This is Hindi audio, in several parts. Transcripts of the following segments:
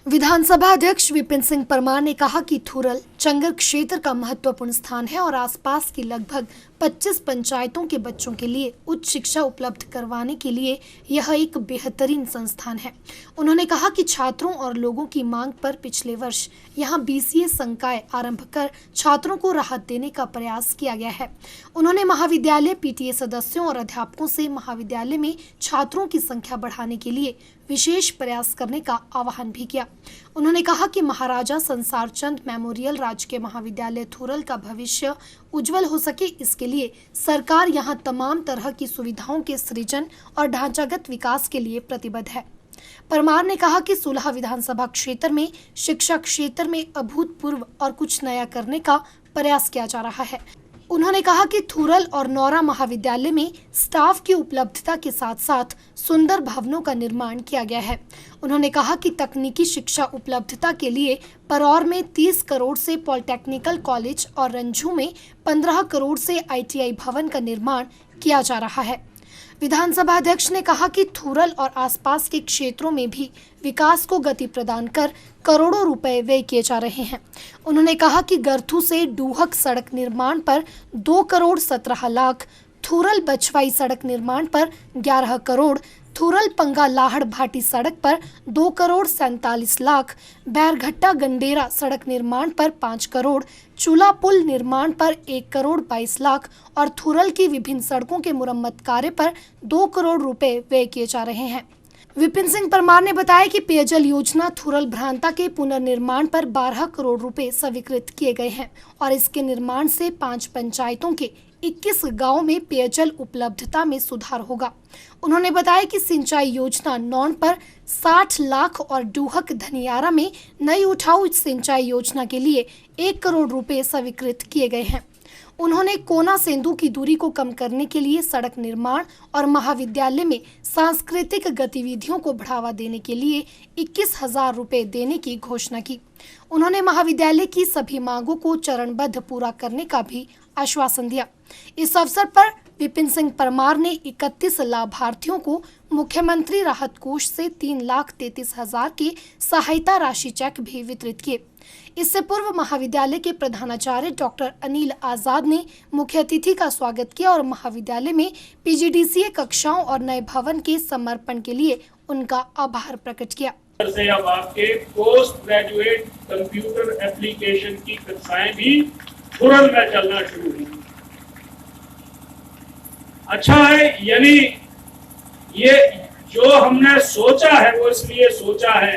विधानसभा अध्यक्ष विपिन सिंह परमार ने कहा कि थुरल चंगर क्षेत्र का महत्वपूर्ण स्थान है और आसपास की लगभग 25 पंचायतों के बच्चों के लिए उच्च शिक्षा उपलब्ध करवाने के लिए यह एक बेहतरीन संस्थान है। उन्होंने कहा कि छात्रों और लोगों की मांग पर पिछले वर्ष यहां BCA संकाय आरंभ कर छात्रों को राहत देने का प्रयास किया गया है। उन्होंने महाविद्यालय PTA सदस्यों और अध्यापकों से महाविद्यालय में छात्रों की संख्या बढ़ाने के लिए विशेष प्रयास करने का आह्वान भी किया। उन्होंने कहा कि महाराजा संसार चंद मेमोरियल राजकीय महाविद्यालय थुरल का भविष्य उज्जवल हो सके, इसके लिए सरकार यहां तमाम तरह की सुविधाओं के सृजन और ढांचागत विकास के लिए प्रतिबद्ध है। परमार ने कहा कि सुलह विधानसभा क्षेत्र में शिक्षा क्षेत्र में अभूतपूर्व और कुछ नया करने का प्रयास किया जा रहा है। उन्होंने कहा कि थुरल और नौरा महाविद्यालय में स्टाफ की उपलब्धता के साथ साथ सुंदर भवनों का निर्माण किया गया है। उन्होंने कहा कि तकनीकी शिक्षा उपलब्धता के लिए परौर में 30 करोड़ से पॉलिटेक्निकल कॉलेज और रंझू में 15 करोड़ से ITI भवन का निर्माण किया जा रहा है। विधानसभा अध्यक्ष ने कहा कि थुरल और आसपास के क्षेत्रों में भी विकास को गति प्रदान कर करोड़ों रुपए व्यय किए जा रहे हैं। उन्होंने कहा कि गरथू से डूहक सड़क निर्माण पर 2 करोड़ 17 लाख, थुरल बछवाई सड़क निर्माण पर 11 करोड़, थुरल पंगा लाहड़ भाटी सड़क पर 2 करोड़ 47 लाख, बैरघट्टा गंडेरा सड़क निर्माण पर 5 करोड़, चूला पुल निर्माण पर 1 करोड़ 22 लाख और थुरल की विभिन्न सड़कों के मुरम्मत कार्य पर 2 करोड़ रुपए व्यय किए जा रहे हैं। विपिन सिंह परमार ने बताया कि पेयजल योजना थुरल भ्रांता के पुनर्निर्माण पर 12 करोड़ रुपए स्वीकृत किए गए हैं और इसके निर्माण से 5 पंचायतों के 21 गांवों में पेयजल उपलब्धता में सुधार होगा। उन्होंने बताया कि सिंचाई योजना नौन पर 60 लाख और डूहक धनियारा में नई उठाऊ सिंचाई योजना के लिए 1 करोड़ रुपए स्वीकृत किए गए हैं। उन्होंने कोना सेंधु की दूरी को कम करने के लिए सड़क निर्माण और महाविद्यालय में सांस्कृतिक गतिविधियों को बढ़ावा देने के लिए 21,000 रुपए देने की घोषणा की। उन्होंने महाविद्यालय की सभी मांगों को चरणबद्ध पूरा करने का भी आश्वासन दिया। इस अवसर पर विपिन सिंह परमार ने 31 लाभार्थियों को मुख्यमंत्री राहत कोष से 3,33,000 की सहायता राशि चेक भी वितरित किए। इससे पूर्व महाविद्यालय के प्रधानाचार्य डॉक्टर अनिल आजाद ने मुख्य अतिथि का स्वागत किया और महाविद्यालय में PGDCA कक्षाओं और नए भवन के समर्पण के लिए उनका आभार प्रकट किया। से अब आपके पोस्ट ग्रेजुएट कंप्यूटर एप्लीकेशन की कक्षाएं भी थुरल में चलना शुरू हुई। अच्छा है, यानी ये जो हमने सोचा है वो इसलिए सोचा है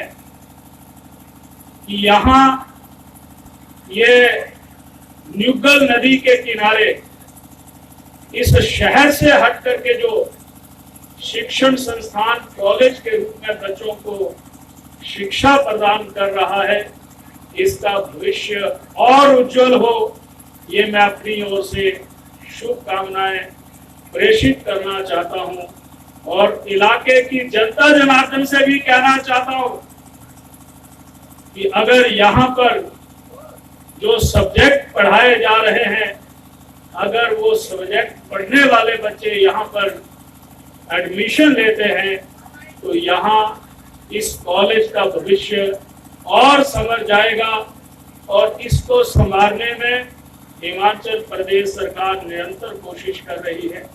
कि यहाँ ये न्यूगल नदी के किनारे इस शहर से हट करके जो शिक्षण संस्थान कॉलेज के रूप में बच्चों को शिक्षा प्रदान कर रहा है, इसका भविष्य और उज्जवल हो, ये मैं अपनी ओर से शुभकामनाएं प्रेषित करना चाहता हूं और इलाके की जनता जनार्दन से भी कहना चाहता हूं कि अगर यहाँ पर जो सब्जेक्ट पढ़ाए जा रहे हैं, अगर वो सब्जेक्ट पढ़ने वाले बच्चे यहाँ पर एडमिशन लेते हैं तो यहाँ इस कॉलेज का भविष्य और संवर जाएगा और इसको संभालने में हिमाचल प्रदेश सरकार निरंतर कोशिश कर रही है।